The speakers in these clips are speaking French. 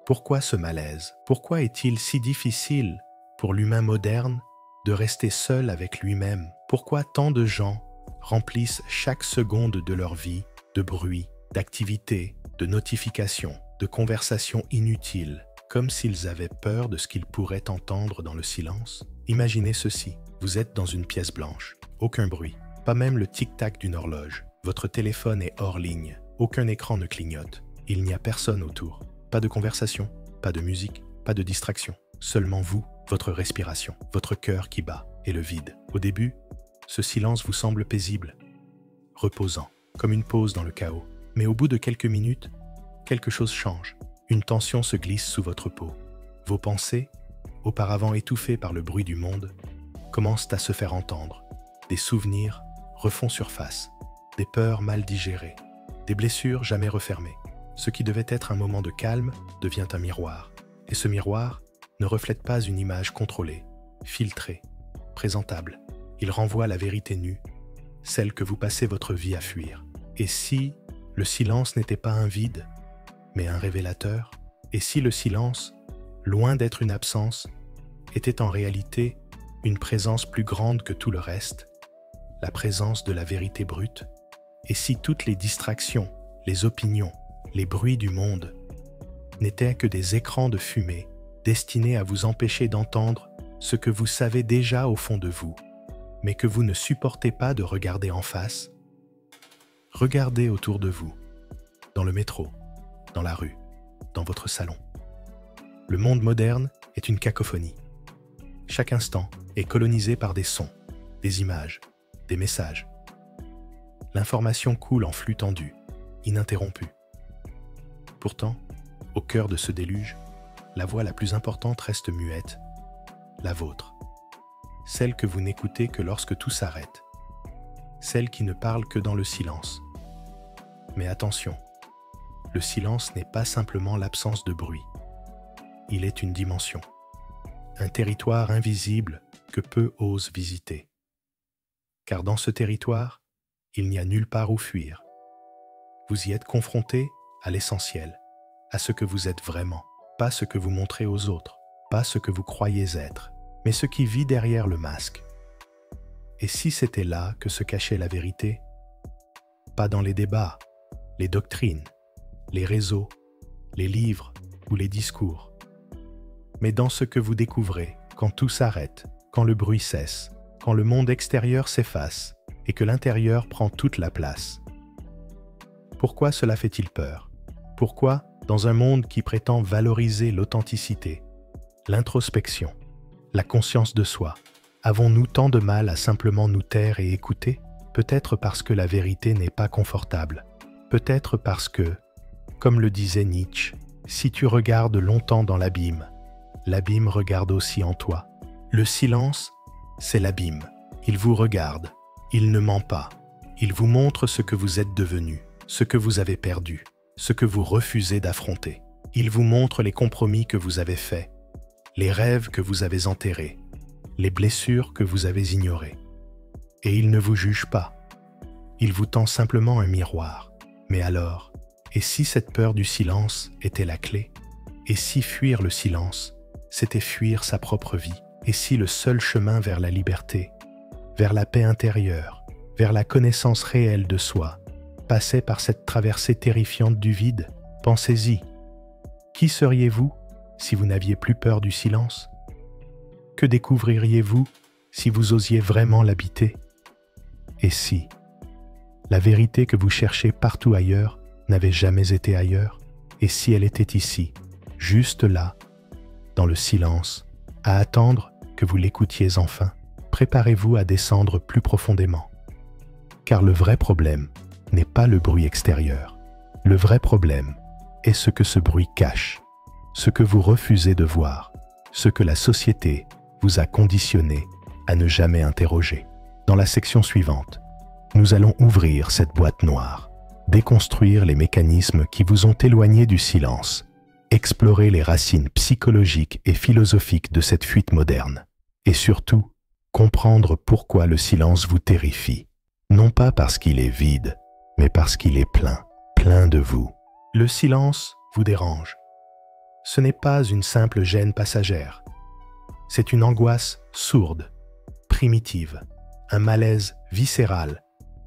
Pourquoi ce malaise? Pourquoi est-il si difficile pour l'humain moderne de rester seul avec lui-même? Pourquoi tant de gens remplissent chaque seconde de leur vie de bruit, d'activités, de notifications, de conversations inutiles, comme s'ils avaient peur de ce qu'ils pourraient entendre dans le silence? Imaginez ceci, vous êtes dans une pièce blanche, aucun bruit, pas même le tic-tac d'une horloge. Votre téléphone est hors ligne, aucun écran ne clignote, il n'y a personne autour. Pas de conversation, pas de musique, pas de distraction. Seulement vous, votre respiration, votre cœur qui bat et le vide. Au début, ce silence vous semble paisible, reposant, comme une pause dans le chaos. Mais au bout de quelques minutes, quelque chose change. Une tension se glisse sous votre peau. Vos pensées, auparavant étouffées par le bruit du monde, commencent à se faire entendre. Des souvenirs refont surface, des peurs mal digérées, des blessures jamais refermées. Ce qui devait être un moment de calme devient un miroir. Et ce miroir ne reflète pas une image contrôlée, filtrée, présentable. Il renvoie la vérité nue, celle que vous passez votre vie à fuir. Et si le silence n'était pas un vide, mais un révélateur? Et si le silence, loin d'être une absence, était en réalité une présence plus grande que tout le reste, la présence de la vérité brute? Et si toutes les distractions, les opinions, les bruits du monde n'étaient que des écrans de fumée destinés à vous empêcher d'entendre ce que vous savez déjà au fond de vous, mais que vous ne supportez pas de regarder en face? Regardez autour de vous, dans le métro, dans la rue, dans votre salon. Le monde moderne est une cacophonie. Chaque instant est colonisé par des sons, des images, des messages. L'information coule en flux tendu, ininterrompu. Pourtant, au cœur de ce déluge, la voix la plus importante reste muette, la vôtre. Celle que vous n'écoutez que lorsque tout s'arrête. Celle qui ne parle que dans le silence. Mais attention, le silence n'est pas simplement l'absence de bruit. Il est une dimension, un territoire invisible que peu osent visiter. Car dans ce territoire, il n'y a nulle part où fuir. Vous y êtes confronté à l'essentiel, à ce que vous êtes vraiment, pas ce que vous montrez aux autres, pas ce que vous croyez être, mais ce qui vit derrière le masque. Et si c'était là que se cachait la vérité? Pas dans les débats, les doctrines, les réseaux, les livres ou les discours, mais dans ce que vous découvrez quand tout s'arrête, quand le bruit cesse, quand le monde extérieur s'efface et que l'intérieur prend toute la place. Pourquoi cela fait-il peur? Pourquoi, dans un monde qui prétend valoriser l'authenticité, l'introspection, la conscience de soi, avons-nous tant de mal à simplement nous taire et écouter? Peut-être parce que la vérité n'est pas confortable. Peut-être parce que, comme le disait Nietzsche, si tu regardes longtemps dans l'abîme regarde aussi en toi. Le silence, c'est l'abîme. Il vous regarde, il ne ment pas. Il vous montre ce que vous êtes devenu, ce que vous avez perdu, ce que vous refusez d'affronter. Il vous montre les compromis que vous avez faits, les rêves que vous avez enterrés, les blessures que vous avez ignorées. Et il ne vous juge pas. Il vous tend simplement un miroir. Mais alors, et si cette peur du silence était la clé? Et si fuir le silence, c'était fuir sa propre vie? Et si le seul chemin vers la liberté, vers la paix intérieure, vers la connaissance réelle de soi, passait par cette traversée terrifiante du vide? Pensez-y. Qui seriez-vous si vous n'aviez plus peur du silence? Que découvririez-vous si vous osiez vraiment l'habiter? Et si la vérité que vous cherchez partout ailleurs n'avait jamais été ailleurs? Et si elle était ici, juste là, dans le silence, à attendre que vous l'écoutiez enfin? Préparez-vous à descendre plus profondément. Car le vrai problème n'est pas le bruit extérieur. Le vrai problème est ce que ce bruit cache, ce que vous refusez de voir, ce que la société vous a conditionné à ne jamais interroger. Dans la section suivante, nous allons ouvrir cette boîte noire, déconstruire les mécanismes qui vous ont éloigné du silence, explorer les racines psychologiques et philosophiques de cette fuite moderne, et surtout, comprendre pourquoi le silence vous terrifie, non pas parce qu'il est vide, mais parce qu'il est plein, plein de vous. Le silence vous dérange. ce n'est pas une simple gêne passagère. C'est une angoisse sourde, primitive, un malaise viscéral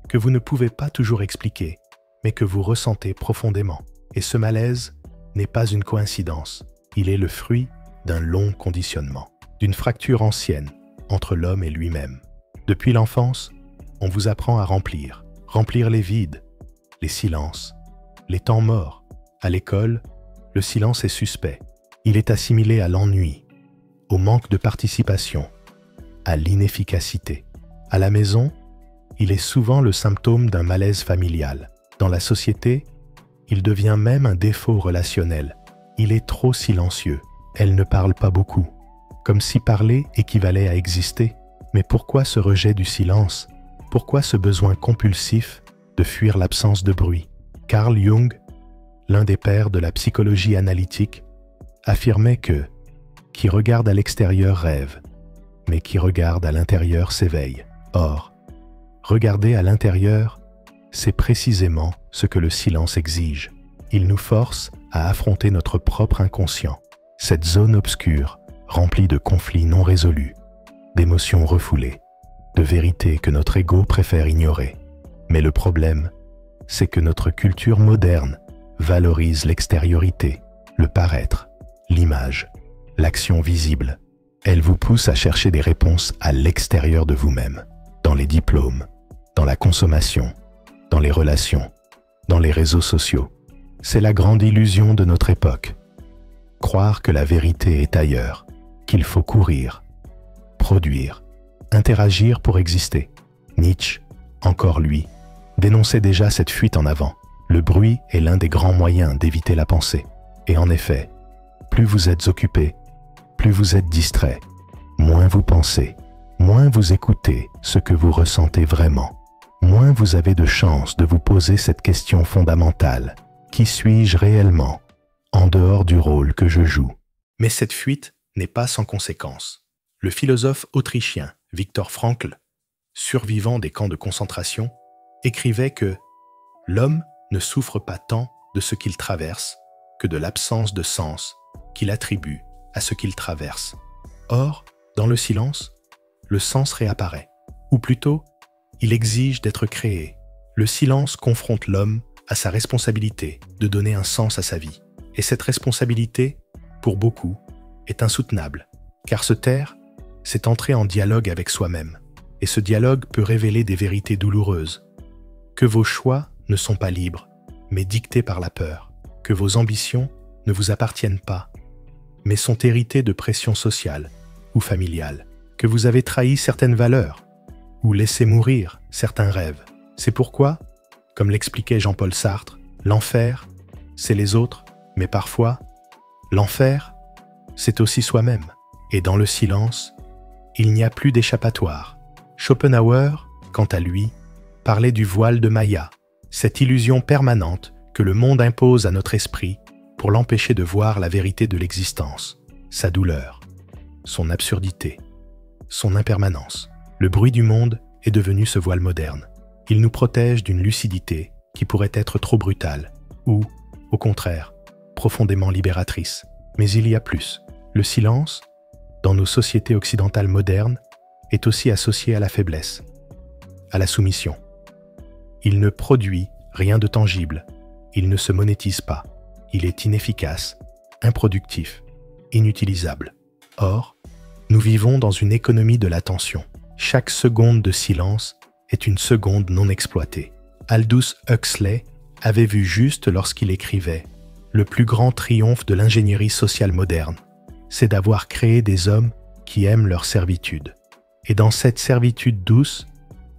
que vous ne pouvez pas toujours expliquer, mais que vous ressentez profondément. Et ce malaise n'est pas une coïncidence. Il est le fruit d'un long conditionnement, d'une fracture ancienne entre l'homme et lui-même. Depuis l'enfance, on vous apprend à remplir les vides, les silences, les temps morts. À l'école, le silence est suspect. Il est assimilé à l'ennui, au manque de participation, à l'inefficacité. À la maison, il est souvent le symptôme d'un malaise familial. Dans la société, il devient même un défaut relationnel. Il est trop silencieux. Elle ne parle pas beaucoup, comme si parler équivalait à exister. Mais pourquoi ce rejet du silence? Pourquoi ce besoin compulsif de fuir l'absence de bruit? Carl Jung, l'un des pères de la psychologie analytique, affirmait que « qui regarde à l'extérieur rêve, mais qui regarde à l'intérieur s'éveille ». Or, regarder à l'intérieur, c'est précisément ce que le silence exige. Il nous force à affronter notre propre inconscient, cette zone obscure remplie de conflits non résolus, d'émotions refoulées, de vérités que notre ego préfère ignorer. Mais le problème, c'est que notre culture moderne valorise l'extériorité, le paraître, l'image, l'action visible. Elle vous pousse à chercher des réponses à l'extérieur de vous-même, dans les diplômes, dans la consommation, dans les relations, dans les réseaux sociaux. C'est la grande illusion de notre époque. Croire que la vérité est ailleurs, qu'il faut courir, produire, interagir pour exister. Nietzsche, encore lui, dénonçait déjà cette fuite en avant. Le bruit est l'un des grands moyens d'éviter la pensée. Et en effet, plus vous êtes occupé, plus vous êtes distrait, moins vous pensez, moins vous écoutez ce que vous ressentez vraiment, moins vous avez de chances de vous poser cette question fondamentale. Qui suis-je réellement, en dehors du rôle que je joue? Mais cette fuite n'est pas sans conséquences. Le philosophe autrichien Viktor Frankl, survivant des camps de concentration, écrivait que « l'homme ne souffre pas tant de ce qu'il traverse que de l'absence de sens qu'il attribue à ce qu'il traverse. » Or, dans le silence, le sens réapparaît. Ou plutôt, il exige d'être créé. Le silence confronte l'homme à sa responsabilité de donner un sens à sa vie. Et cette responsabilité, pour beaucoup, est insoutenable. Car se taire, c'est entrer en dialogue avec soi-même. Et ce dialogue peut révéler des vérités douloureuses. Que vos choix ne sont pas libres, mais dictés par la peur. Que vos ambitions ne vous appartiennent pas, mais sont héritées de pressions sociales ou familiales. Que vous avez trahi certaines valeurs ou laissé mourir certains rêves. C'est pourquoi, comme l'expliquait Jean-Paul Sartre, l'enfer, c'est les autres, mais parfois, l'enfer, c'est aussi soi-même. Et dans le silence, il n'y a plus d'échappatoire. Schopenhauer, quant à lui, parlait du voile de Maya, cette illusion permanente que le monde impose à notre esprit pour l'empêcher de voir la vérité de l'existence, sa douleur, son absurdité, son impermanence. Le bruit du monde est devenu ce voile moderne. Il nous protège d'une lucidité qui pourrait être trop brutale ou, au contraire, profondément libératrice. Mais il y a plus. Le silence, dans nos sociétés occidentales modernes, est aussi associé à la faiblesse, à la soumission. Il ne produit rien de tangible, il ne se monétise pas, il est inefficace, improductif, inutilisable. Or, nous vivons dans une économie de l'attention. Chaque seconde de silence est une seconde non exploitée. Aldous Huxley avait vu juste lorsqu'il écrivait « Le plus grand triomphe de l'ingénierie sociale moderne, c'est d'avoir créé des hommes qui aiment leur servitude. Et dans cette servitude douce,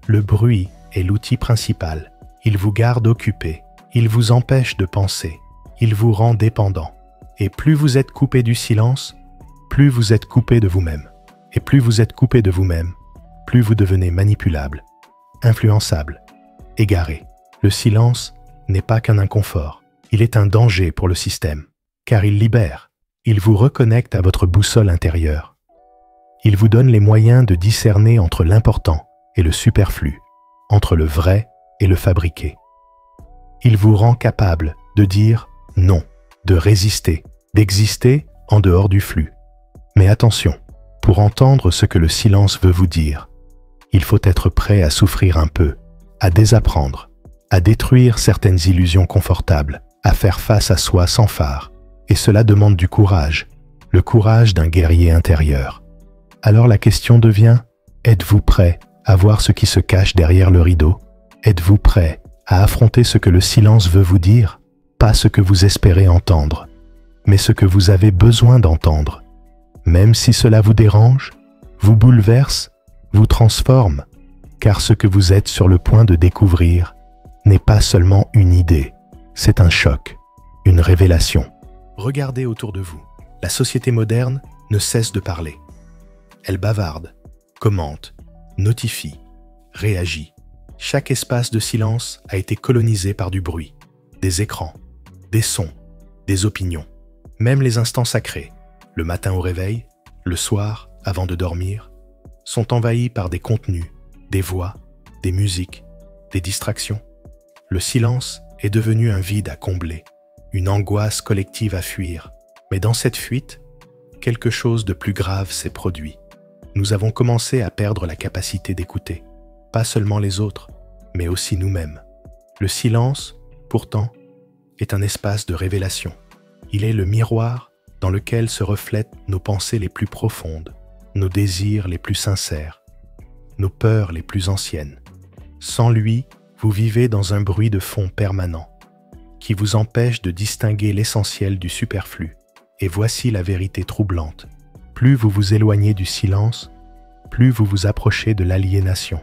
le bruit est l'outil principal. Il vous garde occupé, il vous empêche de penser, il vous rend dépendant. Et plus vous êtes coupé du silence, plus vous êtes coupé de vous-même. Et plus vous êtes coupé de vous-même, plus vous devenez manipulable, influençable, égaré. Le silence n'est pas qu'un inconfort, il est un danger pour le système, car il libère, il vous reconnecte à votre boussole intérieure. Il vous donne les moyens de discerner entre l'important et le superflu, entre le vrai et le fabriqué. Il vous rend capable de dire non, de résister, d'exister en dehors du flux. Mais attention, pour entendre ce que le silence veut vous dire, il faut être prêt à souffrir un peu, à désapprendre, à détruire certaines illusions confortables, à faire face à soi sans phare. Et cela demande du courage, le courage d'un guerrier intérieur. Alors la question devient, êtes-vous prêt à voir ce qui se cache derrière le rideau? Êtes-vous prêt à affronter ce que le silence veut vous dire? Pas ce que vous espérez entendre, mais ce que vous avez besoin d'entendre. Même si cela vous dérange, vous bouleverse, vous transforme, car ce que vous êtes sur le point de découvrir n'est pas seulement une idée, c'est un choc, une révélation. Regardez autour de vous. La société moderne ne cesse de parler. Elle bavarde, commente, notifie, réagit. Chaque espace de silence a été colonisé par du bruit, des écrans, des sons, des opinions. Même les instants sacrés, le matin au réveil, le soir avant de dormir, sont envahis par des contenus, des voix, des musiques, des distractions. Le silence est devenu un vide à combler, une angoisse collective à fuir. Mais dans cette fuite, quelque chose de plus grave s'est produit. Nous avons commencé à perdre la capacité d'écouter, pas seulement les autres, mais aussi nous-mêmes. Le silence, pourtant, est un espace de révélation. Il est le miroir dans lequel se reflètent nos pensées les plus profondes, nos désirs les plus sincères, nos peurs les plus anciennes. Sans lui, vous vivez dans un bruit de fond permanent, qui vous empêche de distinguer l'essentiel du superflu. Et voici la vérité troublante. Plus vous vous éloignez du silence, plus vous vous approchez de l'aliénation.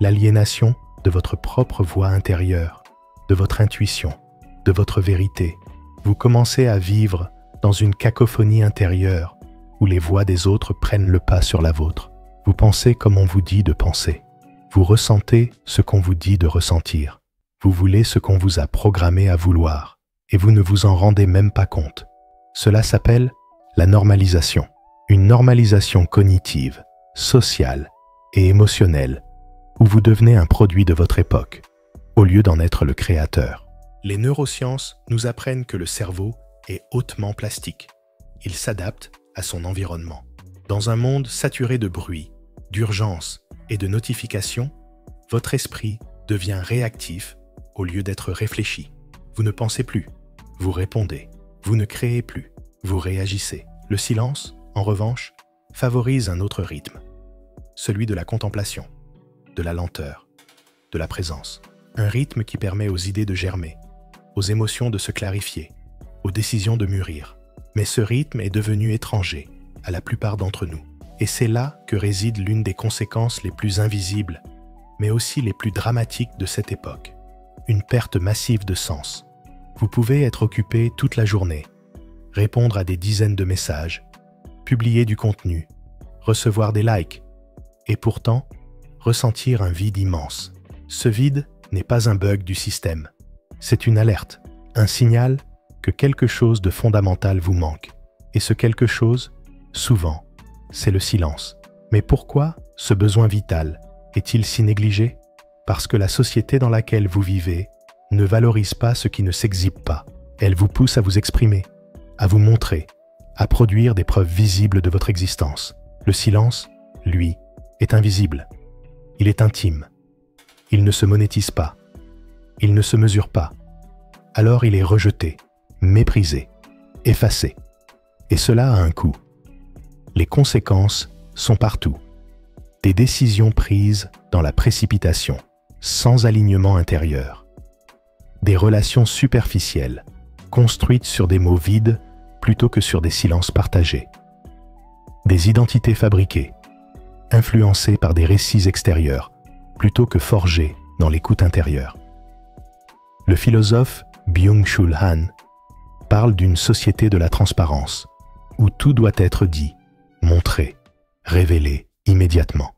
L'aliénation de votre propre voix intérieure, de votre intuition, de votre vérité. Vous commencez à vivre dans une cacophonie intérieure où les voix des autres prennent le pas sur la vôtre. Vous pensez comme on vous dit de penser. Vous ressentez ce qu'on vous dit de ressentir. Vous voulez ce qu'on vous a programmé à vouloir, et vous ne vous en rendez même pas compte. Cela s'appelle la normalisation. Une normalisation cognitive, sociale et émotionnelle, où vous devenez un produit de votre époque, au lieu d'en être le créateur. Les neurosciences nous apprennent que le cerveau est hautement plastique. Il s'adapte à son environnement. Dans un monde saturé de bruit, d'urgence et de notifications, votre esprit devient réactif au lieu d'être réfléchi. Vous ne pensez plus, vous répondez. Vous ne créez plus, vous réagissez. Le silence, en revanche, favorise un autre rythme, celui de la contemplation, de la lenteur, de la présence. Un rythme qui permet aux idées de germer, aux émotions de se clarifier, aux décisions de mûrir. Mais ce rythme est devenu étranger à la plupart d'entre nous. Et c'est là que réside l'une des conséquences les plus invisibles, mais aussi les plus dramatiques de cette époque. Une perte massive de sens. Vous pouvez être occupé toute la journée, répondre à des dizaines de messages, publier du contenu, recevoir des likes, et pourtant ressentir un vide immense. Ce vide n'est pas un bug du système, c'est une alerte, un signal que quelque chose de fondamental vous manque. Et ce quelque chose, souvent, c'est le silence. Mais pourquoi ce besoin vital est-il si négligé? Parce que la société dans laquelle vous vivez ne valorise pas ce qui ne s'exhibe pas. Elle vous pousse à vous exprimer, à vous montrer, à produire des preuves visibles de votre existence. Le silence, lui, est invisible. Il est intime. Il ne se monétise pas. Il ne se mesure pas. Alors il est rejeté, méprisé, effacé. Et cela a un coût. Les conséquences sont partout. Des décisions prises dans la précipitation, sans alignement intérieur. Des relations superficielles, construites sur des mots vides plutôt que sur des silences partagés. Des identités fabriquées, influencées par des récits extérieurs plutôt que forgées dans l'écoute intérieure. Le philosophe Byung-Chul Han parle d'une société de la transparence, où tout doit être dit, montré, révélé immédiatement.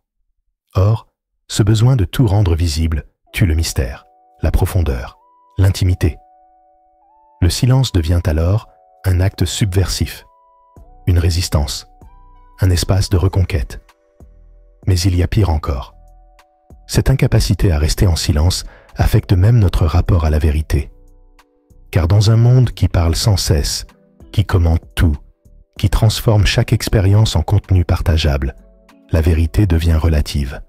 Or, ce besoin de tout rendre visible tue le mystère, la profondeur, l'intimité. Le silence devient alors un acte subversif, une résistance, un espace de reconquête. Mais il y a pire encore. Cette incapacité à rester en silence affecte même notre rapport à la vérité. Car dans un monde qui parle sans cesse, qui commente tout, qui transforme chaque expérience en contenu partageable, la vérité devient relative.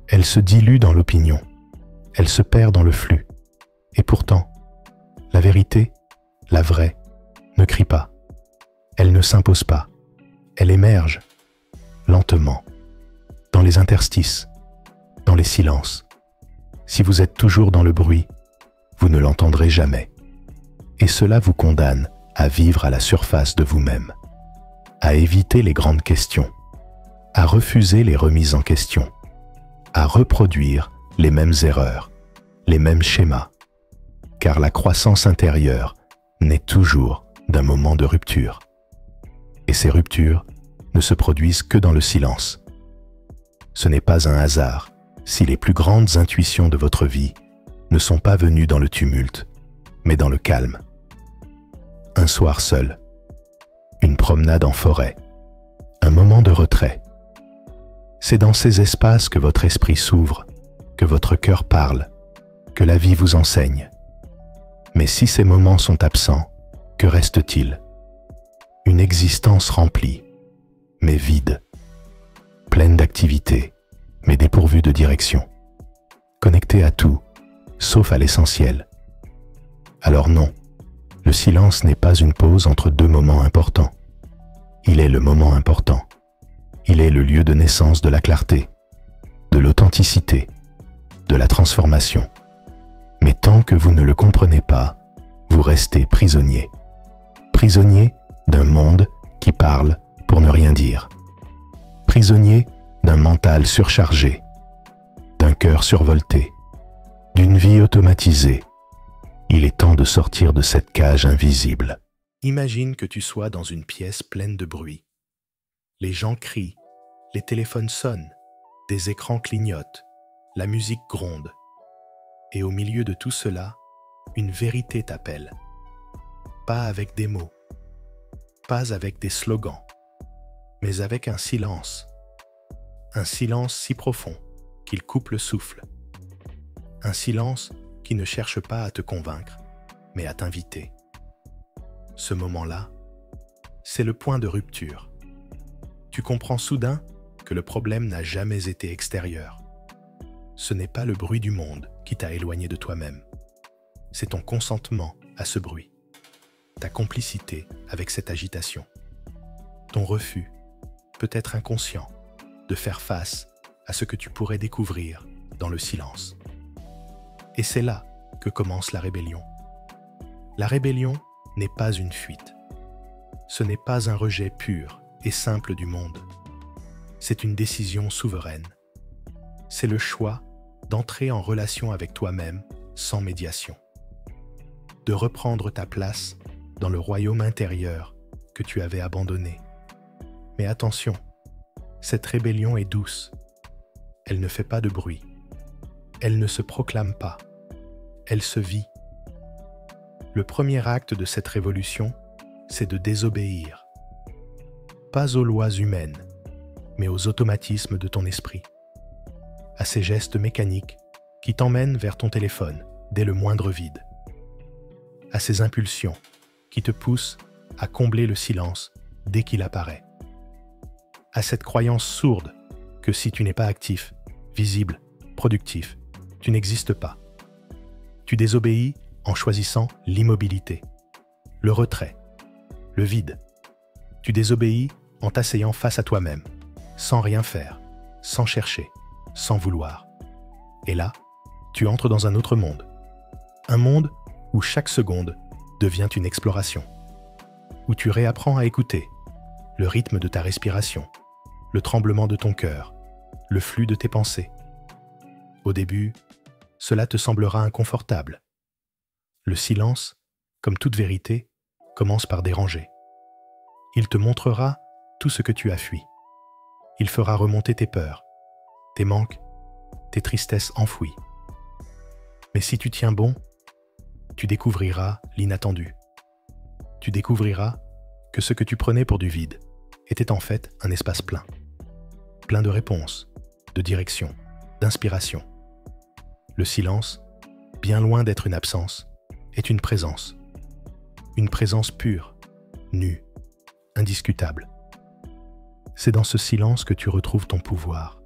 Elle se dilue dans l'opinion, elle se perd dans le flux. Et pourtant, la vérité, la vraie, ne crie pas. Elle ne s'impose pas. Elle émerge, lentement, dans les interstices, dans les silences. Si vous êtes toujours dans le bruit, vous ne l'entendrez jamais. Et cela vous condamne à vivre à la surface de vous-même, à éviter les grandes questions, à refuser les remises en question, à reproduire les mêmes erreurs, les mêmes schémas, car la croissance intérieure naît toujours d'un moment de rupture. Et ces ruptures ne se produisent que dans le silence. Ce n'est pas un hasard si les plus grandes intuitions de votre vie ne sont pas venues dans le tumulte, mais dans le calme. Un soir seul, une promenade en forêt, un moment de retrait. C'est dans ces espaces que votre esprit s'ouvre, que votre cœur parle, que la vie vous enseigne. Mais si ces moments sont absents, que reste-t-il? Une existence remplie, mais vide, pleine d'activité, mais dépourvue de direction, connectée à tout, sauf à l'essentiel. Alors non, le silence n'est pas une pause entre deux moments importants. Il est le moment important. Il est le lieu de naissance de la clarté, de l'authenticité, de la transformation. Mais tant que vous ne le comprenez pas, vous restez prisonnier. Prisonnier d'un monde qui parle pour ne rien dire. Prisonnier d'un mental surchargé, d'un cœur survolté, d'une vie automatisée. Il est temps de sortir de cette cage invisible. Imagine que tu sois dans une pièce pleine de bruit. Les gens crient, les téléphones sonnent, des écrans clignotent, la musique gronde. Et au milieu de tout cela, une vérité t'appelle. Pas avec des mots, pas avec des slogans, mais avec un silence si profond qu'il coupe le souffle. Un silence qui ne cherche pas à te convaincre, mais à t'inviter. Ce moment-là, c'est le point de rupture. Tu comprends soudain que le problème n'a jamais été extérieur. Ce n'est pas le bruit du monde qui t'a éloigné de toi-même. C'est ton consentement à ce bruit, ta complicité avec cette agitation, ton refus, peut-être inconscient, de faire face à ce que tu pourrais découvrir dans le silence. Et c'est là que commence la rébellion. La rébellion n'est pas une fuite. Ce n'est pas un rejet pur et simple du monde. C'est une décision souveraine. C'est le choix d'entrer en relation avec toi-même sans médiation. De reprendre ta place dans le royaume intérieur que tu avais abandonné. Mais attention, cette rébellion est douce. Elle ne fait pas de bruit. Elle ne se proclame pas. Elle se vit. Le premier acte de cette révolution, c'est de désobéir. Pas aux lois humaines, mais aux automatismes de ton esprit. À ces gestes mécaniques qui t'emmènent vers ton téléphone dès le moindre vide. À ces impulsions qui te poussent à combler le silence dès qu'il apparaît. À cette croyance sourde que si tu n'es pas actif, visible, productif, tu n'existes pas. Tu désobéis en choisissant l'immobilité, le retrait, le vide. Tu désobéis en t'asseyant face à toi-même, sans rien faire, sans chercher, sans vouloir. Et là, tu entres dans un autre monde. Un monde où chaque seconde devient une exploration. Où tu réapprends à écouter le rythme de ta respiration, le tremblement de ton cœur, le flux de tes pensées. Au début, cela te semblera inconfortable. Le silence, comme toute vérité, commence par déranger. Il te montrera tout ce que tu as fui. Il fera remonter tes peurs, tes manques, tes tristesses enfouies. Mais si tu tiens bon, tu découvriras l'inattendu. Tu découvriras que ce que tu prenais pour du vide était en fait un espace plein. Plein de réponses, de directions, d'inspiration. Le silence, bien loin d'être une absence, est une présence. Une présence pure, nu, indiscutable. C'est dans ce silence que tu retrouves ton pouvoir.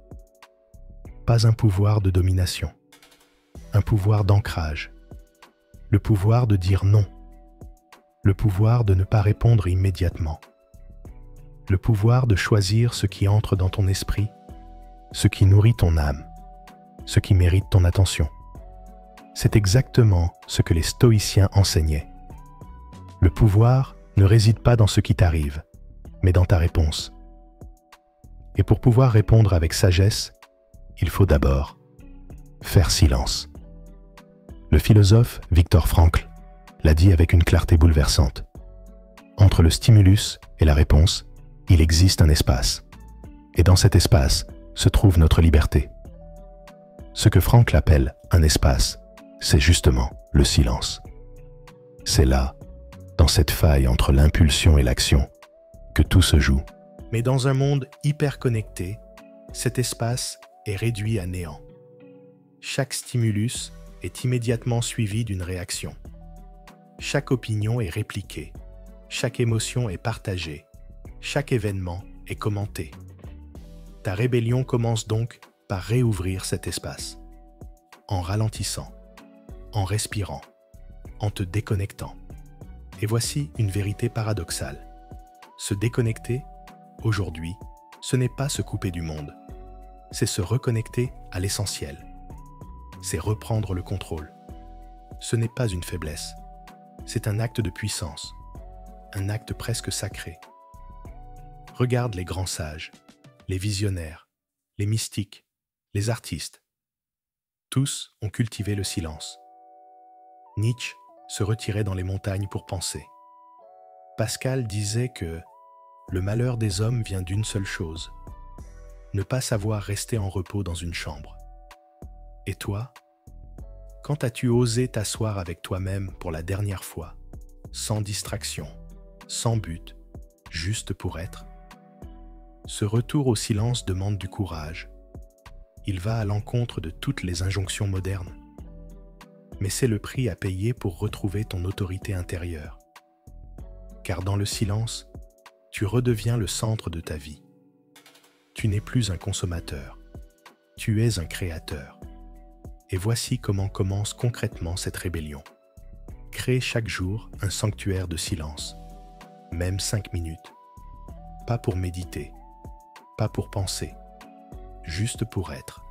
Pas un pouvoir de domination, un pouvoir d'ancrage, le pouvoir de dire non, le pouvoir de ne pas répondre immédiatement, le pouvoir de choisir ce qui entre dans ton esprit, ce qui nourrit ton âme, ce qui mérite ton attention. C'est exactement ce que les stoïciens enseignaient. Le pouvoir ne réside pas dans ce qui t'arrive, mais dans ta réponse. Et pour pouvoir répondre avec sagesse, il faut d'abord faire silence. Le philosophe Viktor Frankl l'a dit avec une clarté bouleversante. Entre le stimulus et la réponse, il existe un espace. Et dans cet espace se trouve notre liberté. Ce que Frankl appelle un espace, c'est justement le silence. C'est là, dans cette faille entre l'impulsion et l'action, que tout se joue. Mais dans un monde hyper connecté, cet espace est réduit à néant. Chaque stimulus est immédiatement suivi d'une réaction. Chaque opinion est répliquée. Chaque émotion est partagée. Chaque événement est commenté. Ta rébellion commence donc par réouvrir cet espace, en ralentissant, en respirant, en te déconnectant. Et voici une vérité paradoxale. Se déconnecter, aujourd'hui, ce n'est pas se couper du monde. C'est se reconnecter à l'essentiel. C'est reprendre le contrôle. Ce n'est pas une faiblesse. C'est un acte de puissance. Un acte presque sacré. Regarde les grands sages, les visionnaires, les mystiques, les artistes. Tous ont cultivé le silence. Nietzsche se retirait dans les montagnes pour penser. Pascal disait que le malheur des hommes vient d'une seule chose, ne pas savoir rester en repos dans une chambre. Et toi, quand as-tu osé t'asseoir avec toi-même pour la dernière fois, sans distraction, sans but, juste pour être? Ce retour au silence demande du courage. Il va à l'encontre de toutes les injonctions modernes. Mais c'est le prix à payer pour retrouver ton autorité intérieure. Car dans le silence, tu redeviens le centre de ta vie. Tu n'es plus un consommateur, tu es un créateur. Et voici comment commence concrètement cette rébellion. Crée chaque jour un sanctuaire de silence, même 5 minutes. Pas pour méditer, pas pour penser, juste pour être.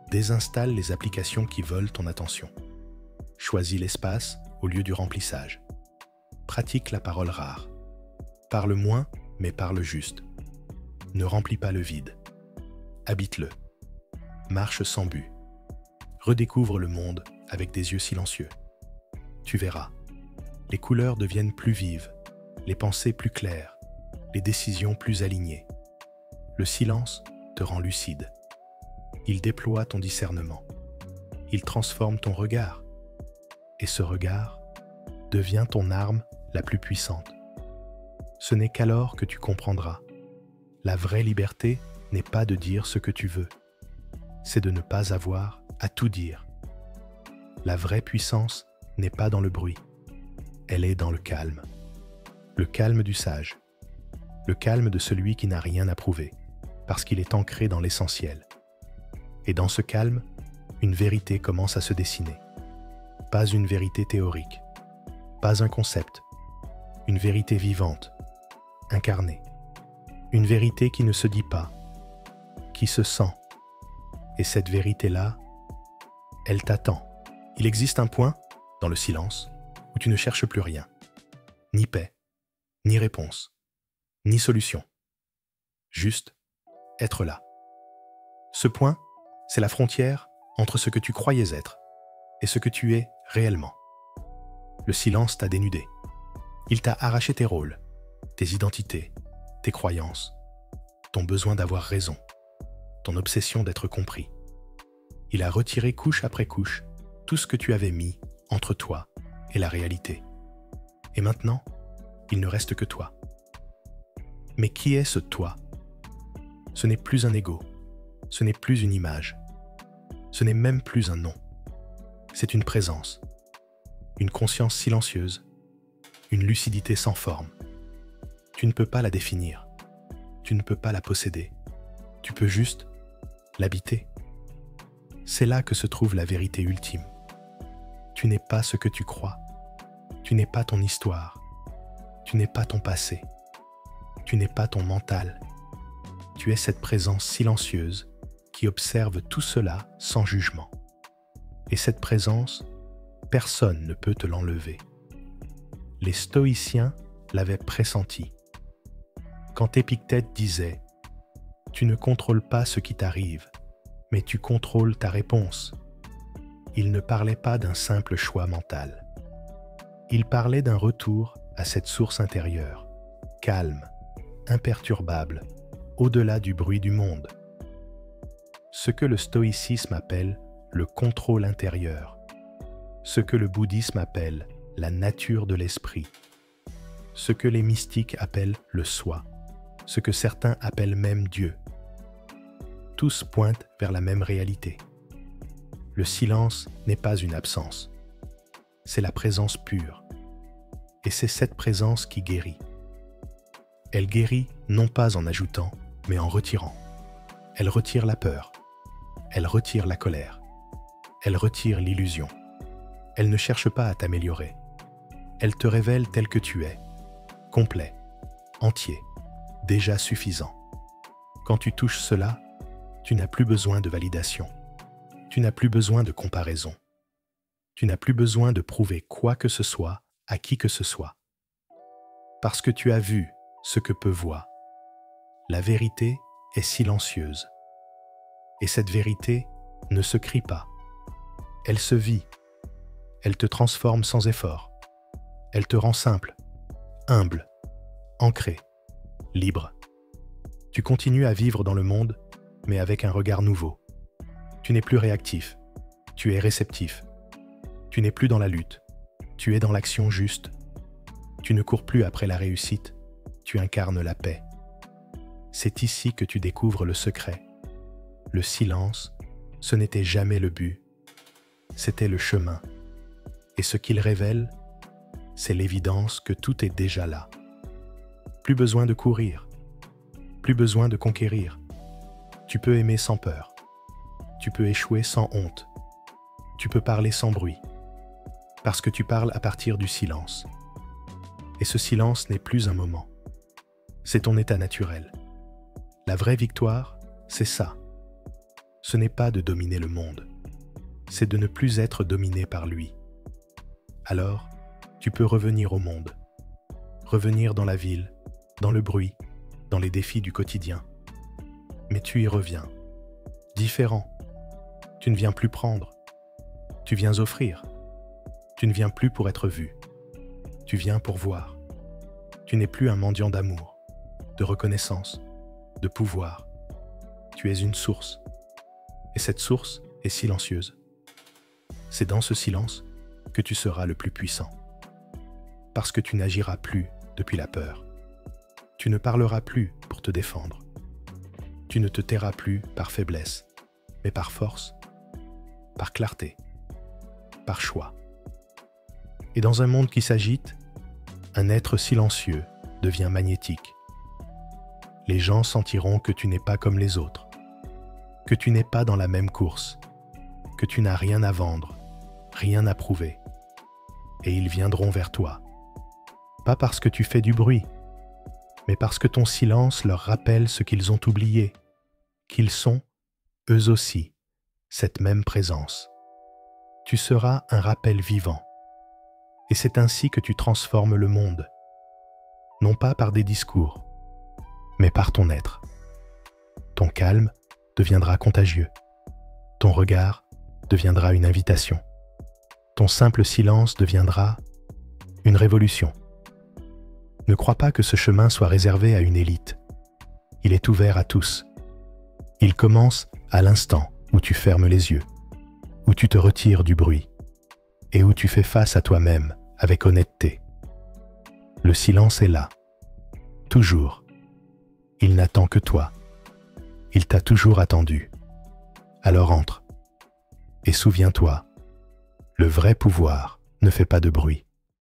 Désinstalle les applications qui volent ton attention. Choisis l'espace au lieu du remplissage. Pratique la parole rare. Parle moins, mais parle juste. Ne remplis pas le vide. Habite-le. Marche sans but. Redécouvre le monde avec des yeux silencieux. Tu verras. Les couleurs deviennent plus vives, les pensées plus claires, les décisions plus alignées. Le silence te rend lucide. Il déploie ton discernement. Il transforme ton regard. Et ce regard devient ton arme la plus puissante. Ce n'est qu'alors que tu comprendras. La vraie liberté n'est pas de dire ce que tu veux. C'est de ne pas avoir à tout dire. La vraie puissance n'est pas dans le bruit. Elle est dans le calme. Le calme du sage. Le calme de celui qui n'a rien à prouver, parce qu'il est ancré dans l'essentiel. Et dans ce calme, une vérité commence à se dessiner. Pas une vérité théorique, pas un concept, une vérité vivante, incarnée. Une vérité qui ne se dit pas, qui se sent. Et cette vérité-là, elle t'attend. Il existe un point, dans le silence, où tu ne cherches plus rien. Ni paix, ni réponse, ni solution. Juste être là. Ce point, c'est la frontière entre ce que tu croyais être et ce que tu es réellement. Le silence t'a dénudé. Il t'a arraché tes rôles, tes identités, tes croyances, ton besoin d'avoir raison, ton obsession d'être compris. Il a retiré couche après couche tout ce que tu avais mis entre toi et la réalité. Et maintenant, il ne reste que toi. Mais qui est ce toi? Ce n'est plus un ego, ce n'est plus une image, ce n'est même plus un nom. C'est une présence, une conscience silencieuse, une lucidité sans forme. Tu ne peux pas la définir. Tu ne peux pas la posséder. Tu peux juste l'habiter. C'est là que se trouve la vérité ultime. Tu n'es pas ce que tu crois. Tu n'es pas ton histoire. Tu n'es pas ton passé. Tu n'es pas ton mental. Tu es cette présence silencieuse qui observe tout cela sans jugement. Et cette présence, personne ne peut te l'enlever. Les stoïciens l'avaient pressenti. Quand Épictète disait « Tu ne contrôles pas ce qui t'arrive, mais tu contrôles ta réponse », il ne parlait pas d'un simple choix mental. Il parlait d'un retour à cette source intérieure, calme, imperturbable, au-delà du bruit du monde. Ce que le stoïcisme appelle le contrôle intérieur, ce que le bouddhisme appelle la nature de l'esprit, ce que les mystiques appellent le soi, ce que certains appellent même Dieu. Tous pointent vers la même réalité. Le silence n'est pas une absence, c'est la présence pure. Et c'est cette présence qui guérit. Elle guérit non pas en ajoutant, mais en retirant. Elle retire la peur. Elle retire la colère. Elle retire l'illusion. Elle ne cherche pas à t'améliorer. Elle te révèle tel que tu es, complet, entier, déjà suffisant. Quand tu touches cela, tu n'as plus besoin de validation. Tu n'as plus besoin de comparaison. Tu n'as plus besoin de prouver quoi que ce soit à qui que ce soit. Parce que tu as vu ce que peut voir. La vérité est silencieuse. Et cette vérité ne se crie pas. Elle se vit. Elle te transforme sans effort. Elle te rend simple, humble, ancré, libre. Tu continues à vivre dans le monde, mais avec un regard nouveau. Tu n'es plus réactif, tu es réceptif. Tu n'es plus dans la lutte, tu es dans l'action juste. Tu ne cours plus après la réussite, tu incarnes la paix. C'est ici que tu découvres le secret. Le silence, ce n'était jamais le but, c'était le chemin. Et ce qu'il révèle, c'est l'évidence que tout est déjà là. Plus besoin de courir, plus besoin de conquérir. Tu peux aimer sans peur, tu peux échouer sans honte, tu peux parler sans bruit, parce que tu parles à partir du silence. Et ce silence n'est plus un moment, c'est ton état naturel. La vraie victoire, c'est ça. Ce n'est pas de dominer le monde, c'est de ne plus être dominé par lui. Alors, tu peux revenir au monde, revenir dans la ville, dans le bruit, dans les défis du quotidien. Mais tu y reviens, différent. Tu ne viens plus prendre, tu viens offrir. Tu ne viens plus pour être vu, tu viens pour voir. Tu n'es plus un mendiant d'amour, de reconnaissance, de pouvoir. Tu es une source, et cette source est silencieuse. C'est dans ce silence que tu seras le plus puissant. Parce que tu n'agiras plus depuis la peur. Tu ne parleras plus pour te défendre. Tu ne te tairas plus par faiblesse, mais par force, par clarté, par choix. Et dans un monde qui s'agite, un être silencieux devient magnétique. Les gens sentiront que tu n'es pas comme les autres, que tu n'es pas dans la même course, que tu n'as rien à vendre, rien à prouver. Et ils viendront vers toi. Pas parce que tu fais du bruit, mais parce que ton silence leur rappelle ce qu'ils ont oublié, qu'ils sont, eux aussi, cette même présence. Tu seras un rappel vivant. Et c'est ainsi que tu transformes le monde, non pas par des discours, mais par ton être. Ton calme deviendra contagieux. Ton regard deviendra une invitation. Ton simple silence deviendra une révolution. Ne crois pas que ce chemin soit réservé à une élite. Il est ouvert à tous. Il commence à l'instant où tu fermes les yeux, où tu te retires du bruit et où tu fais face à toi-même avec honnêteté. Le silence est là, toujours. Il n'attend que toi. Il t'a toujours attendu. Alors entre et souviens-toi, le vrai pouvoir ne fait pas de bruit.